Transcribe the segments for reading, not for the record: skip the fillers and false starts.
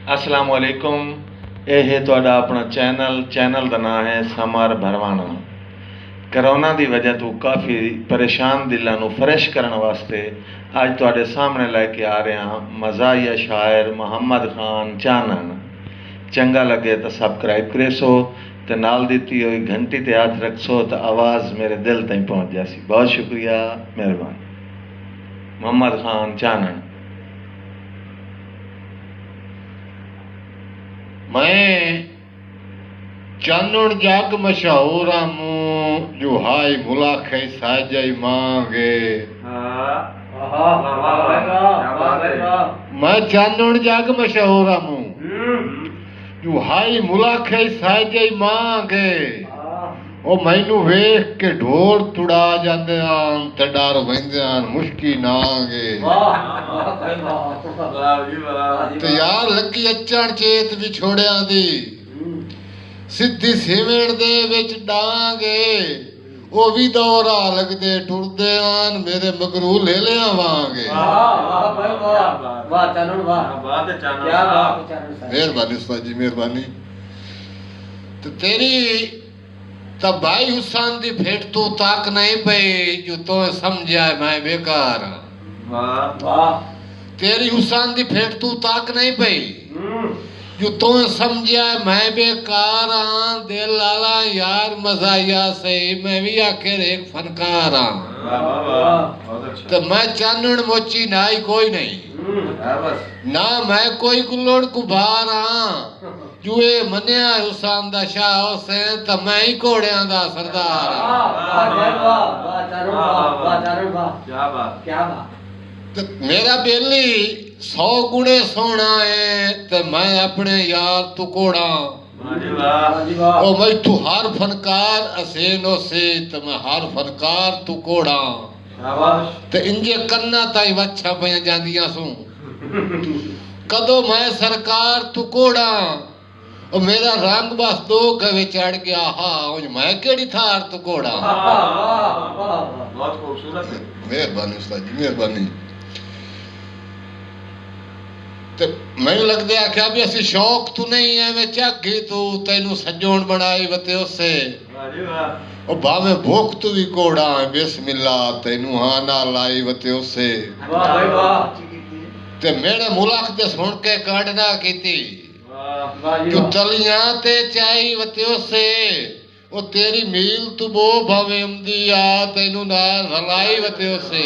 अस्सलाम वालेकुम। यह है तुहाडा अपना चैनल का नाम है समर भरवाना। करोना की वजह तो काफ़ी परेशान दिलों को फ्रैश करने वास्ते अज तुहाडे सामने लैके आ रहे हैं मज़ाहिया शायर मुहम्मद खान चानन। चंगा लगे तो सबसक्राइब करे सो तो नाल दी हुई घंटी ते हाथ रख सो तो आवाज़ मेरे दिल तक पहुँच जासी। बहुत शुक्रिया, मेहरबानी। मुहम्मद खान चानन। मैं चानण जग मशहूर मूं जो हाय मुलाखे साजई मांगे। मैं चानण जग मशहूर मूं जो हाय मुलाखे साजई मांगे। ओ मैनू वेख के ढोल तुड़ा जांदे आन ते डर वहिंदे आन मुश्की नांगे। ते यार लगी अचण चेत विछोड़ियां दी सिद्धी सिवण दे विच डांगे। ओ भी दौरा लगदे टुरदे आन मेरे मगरू ले लिया वांगे। मेहरबानी उस्ताद जी, मेहरबानी। तो तेरी तब भाई हुसैन दी भेंट तू ताक नहीं पई जो तो समझा मैं बेकार। तेरी हुसैन दी भेंट तू ताक नहीं पई जो तो समझा मैं बेकार हाँ। दिल लाला यार मज़ाहिया से मैं भी आखिर एक फनकार हाँ। तो मैं चानण मोची नाई कोई नहीं ना मैं कोई गुलोड़ कुभार हाँ। जुए मनिया हुसैन दा शाह से तो मैं ही घोड़ियां दा सरदार हाँ। तो मेरा बेली 100 गुणे सोना है तो मैं अपने यार तू कोड़ा। ओ मैं तू हर फनकार असेनो से तो मैं हर फनकार तू कोड़ा। तो इंजे कन्ना ताई वच्छा पे जांदियां सू कदों मैं सरकार तू कोड़ा। ओ मेरा रंग बस 2 गवे चढ़ गया हाँ मैं केड़ी थार तू कोड़ा। बहुत खूबसूरत। मेहरबानी उस्ताद जी, मेहरबानी। ते मैनू लगदे आख्या भी असी शौक तू नहीं है मैं झागी तू तेनू सजोण बनाई वते उसे। ओ भावे भूख तू भी कोड़ा बिस्मिल्ला तेनू हाँ ना लाई वते उसे। ते मेरे मुलाक ते सुन के काटना कीती जो तलियां ते चाई वते उसे। ओ तेरी मील तू बो भावे अमदिया तेनू ना रलाई वते उसे।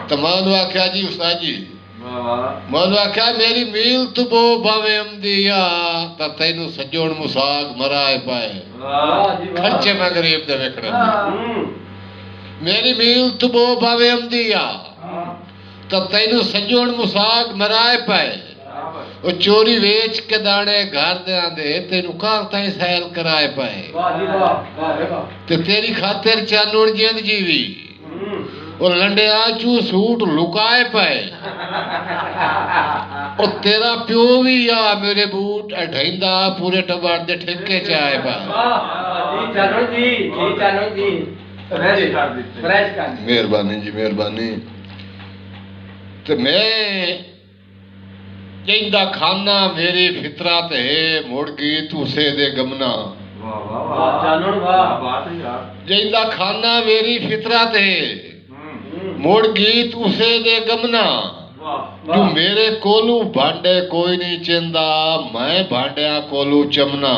तो मैं आख्या जी उस्ताद जी मैं आख्या मेरी मील तू बो भावे अमदिया तो तेनू सजोण मुसाग मराए पाए खर्चे में गरीब दे वेखड़े। मेरी मील तू बो भावे अमदिया तो तेनू सजोण मुसाग मराए पाए। ओ चोरी वेच के दाने घर दे आंदे तेनू कार ताई सैल कराए पाए। ते तेरी खातिर चानून जिंद जीवी ओ लंडिया चू सूट लुकाए पाए। ओ तेरा प्यो भी आ मेरे बूट ढैंदा पूरे टबर दे ठेके च आए पाए। मेहरबानी जी, मेहरबानी। ते मैं जिंदा खाना मेरी फितरत है मुड़ गई तू से दे गमना। जिंदा खाना मेरी फितरत है मुड़ गई तू से दे गमना। जो मेरे कोलू भांडे कोई नहीं चेंदा मैं भांडिया कोलू चमना।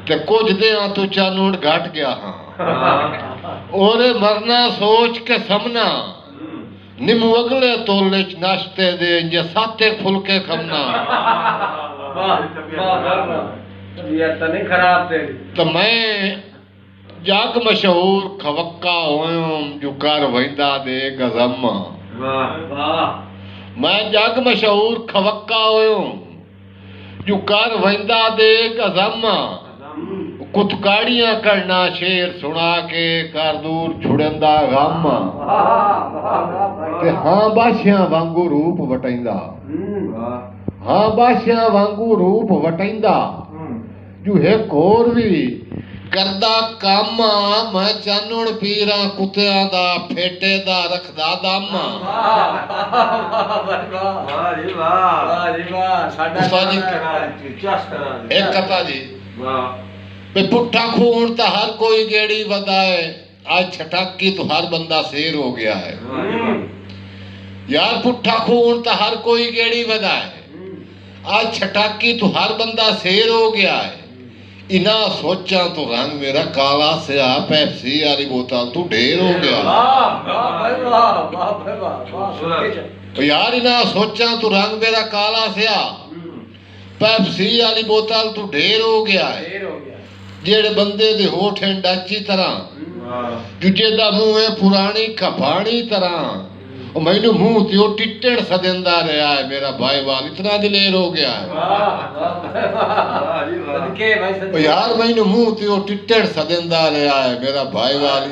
ते कुछ दे तू चानून घट गया हाँ और मरना सोच के समना। निमू अगले तोले च नाश्ते दे जे 7 फुलके खमना। तो मैं जग मशहूर खवक्का होयूं जो कर वहिंदा दे गजम। मैं जग मशहूर खवक्का होयूं जो कर वहिंदा दे गजम। कुतकाड़ियां करना शेर सुना के कर दूर छुड़ंदा गम। ते हाँ बाशियां वांगू रूप वटैंदा हाँ बाशियां वांगू रूप वटैंदा जो एक होर भी ਕਰਦਾ ਕੰਮ ਮੈਂ ਚਾਨਣ ਪੀਰਾਂ ਕੁੱਤਿਆਂ ਦਾ ਫੇਟੇ ਦਾ ਰੱਖਦਾ ਦਮ ਉਸਤਾਦ ਜੀ ਇੱਕ ਕਥਾ ਜੀ ਵੀ ਪੁੱਠਾ ਖੂਨ ਤਾਂ ਹਰ ਕੋਈ ਗੇੜੀ ਵਧਾਏ आज छटाकी तो हर बंदा शेर हो गया है यार पुट्ठा खून तो हर कोई गेड़ी बधाए आज छटाकी तो हर बंदा शेर हो गया है इना सोचा तो रंग मेरा काला से आ पेप्सी वाली बोतल तू ढेर हो गया तो यार इना सोचा तो रंग मेरा काला से आ पेप्सी वाली बोतल तू ढेर हो गया है जेड़े बंदे दे होठ हैं डाची तरह जुजे दा मुंह है पुरानी कफानी तरह मैनू मुंह ते ओ टिट्टड़ सदेंदा रहा है मेरा भाई वाल इतना दिलेर हो गया है यार मैनू मुंह ते ओ टिट्टड़ सदेंदा रहा है मेरा भाई वाल